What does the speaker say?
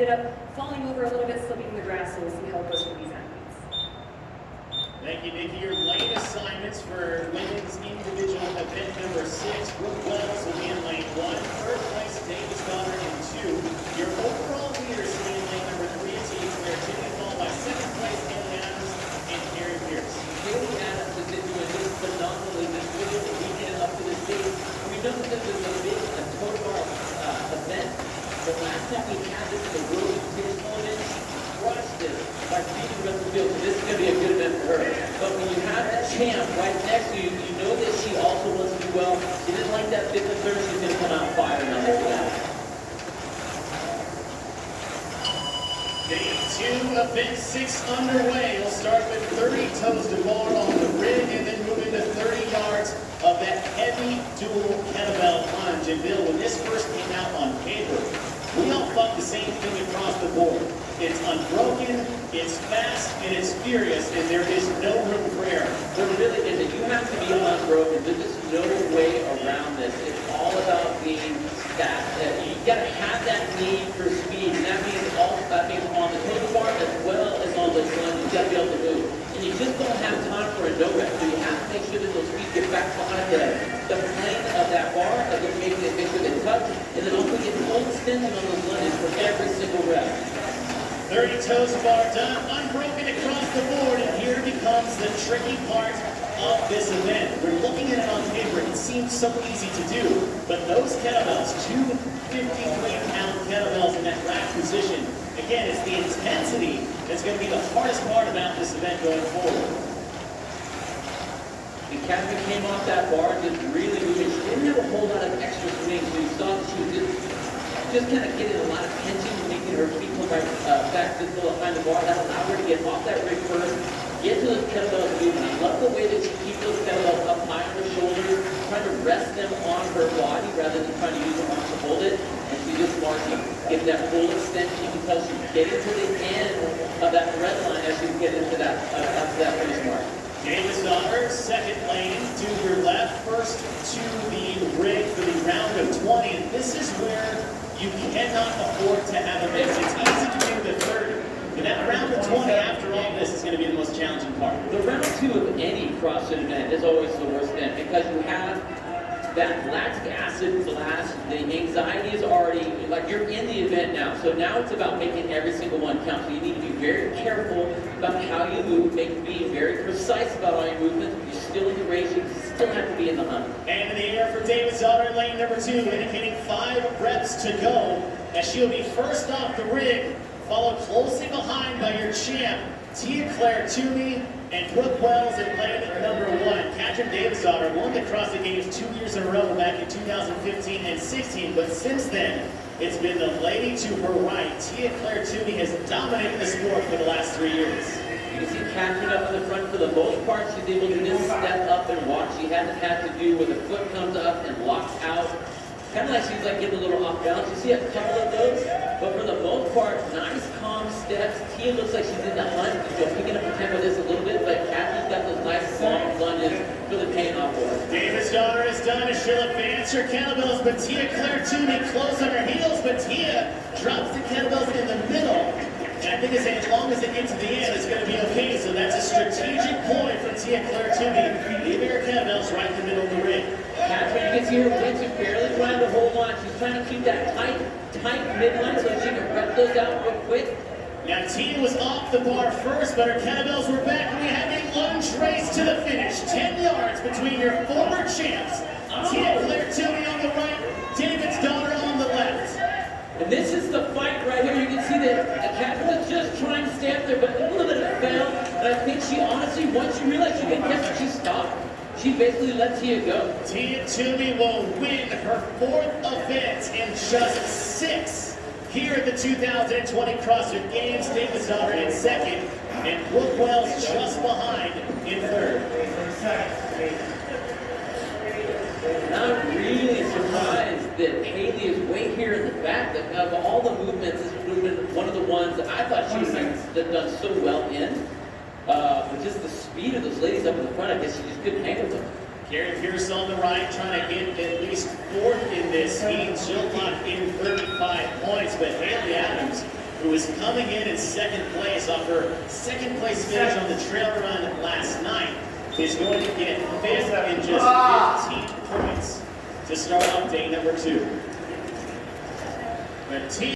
ended up falling over a little bit, slipping in the grass, so we'll see how it goes for these athletes. Thank you, Nikki. Your lane assignments for women's individual event number 6. Brooke Wells will be in lane 1. Third place, Davis Goddard in 2. Your overall leaders will be in lane number 3 and Tia Claire Tierney, followed by second place, Haley Adams and Carrie Pierce. Haley Adams has been doing this phenomenally this weekend up to this date. We know that this is a total bar event. The last time we had this in the World Series tournament, she crushed it by beating the rest of the field. So this is going to be a good event for her. But when you have that champ right next to you, you know that she also wants to do well. She didn't like that fifth and third. She's going to come out firing on this one. Day 2 of event 6 underway. We'll start with 30 toes to bar on the rig and then move into 30 yards of that heavy dual kettlebell lunge. And Bill, when this first came out on paper, we all thought the same thing across the board. It's unbroken, it's fast, and it's furious, and there is no room for error. There really isn't. You have to be unbroken. There's just no way around this. It's all about being fast. You got to have that need for speed, and that means on the total bar as well as on the lunge. You got to be able to move, and you just don't have time for a no rep. So you have to make sure that those feet get back behind the plane of that bar, make sure they touch, and then also get full extension on those lunges for every single rep. 30 toes to bar done, unbroken across the board, and here becomes the tricky part of this event. We're looking at it on paper, it seems so easy to do, but those kettlebells, 2 53-pound kettlebells in that rack position, again, it's the intensity that's going to be the hardest part about this event going forward. And Catherine came off that bar just really moving. She didn't have a whole lot of extra swing, so you saw that she was just kind of getting a lot of tension, making her feet come right back visible behind the bar. That allowed her to get off that rig first, get to those kettlebells moving. I love the way that she keeps those kettlebells up high on her shoulders, trying to rest them on her body rather than trying to use her arms to hold it. And she just wants to get that full extension. You can tell she's getting to the end of that red line as she's getting to that finish mark. Davis Goddard, second lane to your left, first to the rig for the round of 20. And this is where you cannot afford to have a miss. It's easy to do the 30. And that round of 20 after all this is going to be the most challenging part. The round 2 of any CrossFit event is always the worst event because you have that lactic acid blast, the anxiety is already, like you're in the event now. So now it's about making every single one count. So you need to be very careful about how you move, be very precise about all your movements. You're still in the race, you still have to be in the hunt. And in the air for Davis Goddard, lane number 2, indicating 5 reps to go as she'll be first off the rig, followed closely behind by your champ, Tia Claire Tierney and Brooke Wells in lane number 1. Catherine Davis Goddard won the CrossFit Games 2 years in a row back in 2015 and 16, but since then, it's been the lady to her right. Tia Claire Tierney has dominated the sport for the last 3 years. You can see Catherine up in the front for the most part. She's able to just step up and walk. She hasn't had to do where the foot comes up and locks out. Kind of like she's like getting a little off balance. You see a couple of those, but for the most part, nice calm steps. Tia looks like she's in the hunt. She's picking up the tempo of this a little bit, but Catherine's got those nice long lunges really paying off for her. Davis Goddard is done as she'll advance her kettlebells, but Tia Claire Tierney close on her heels, but Tia drops the kettlebells in the middle. And I think as long as it gets to the end, it's going to be okay. So that's a strategic point from Tia Claire Tierney. Leaving her kettlebells right in the middle of the ring. Catherine, you can see her weights are barely trying to hold on. She's trying to keep that tight midline so she can rep those out real quick. Now Tia was off the bar first, but her kettlebells were back, and we have a lunge race to the finish. 10 yards between your former champs, Tia Claire Tierney on the right, Davis Goddard on the left. And this is the fight right here. You can see that Catherine was just trying to stay up there, but a little bit of fail. And I think she honestly, once she realized she could catch it, she stopped. She basically let Tia go. Tia Tierney will win her 4th event in just 6 here at the 2020 CrossFit Games. Davis Goddard in 2nd, and Brooke Wells just behind in 3rd. And I'm really surprised that Haley is way here in the back. Of all the movements, this would have been one of the ones that I thought she would have done so well in. But just the speed of those ladies up in the front, I guess she just couldn't hang with them. Carrie Pierce on the right, trying to get at least 4th in this heat. She'll lock in 35 points, but Haley Adams who is coming in second place off her second place finish on the trail run last night, is going to get fifth in just 15 points to start off day number 2. The team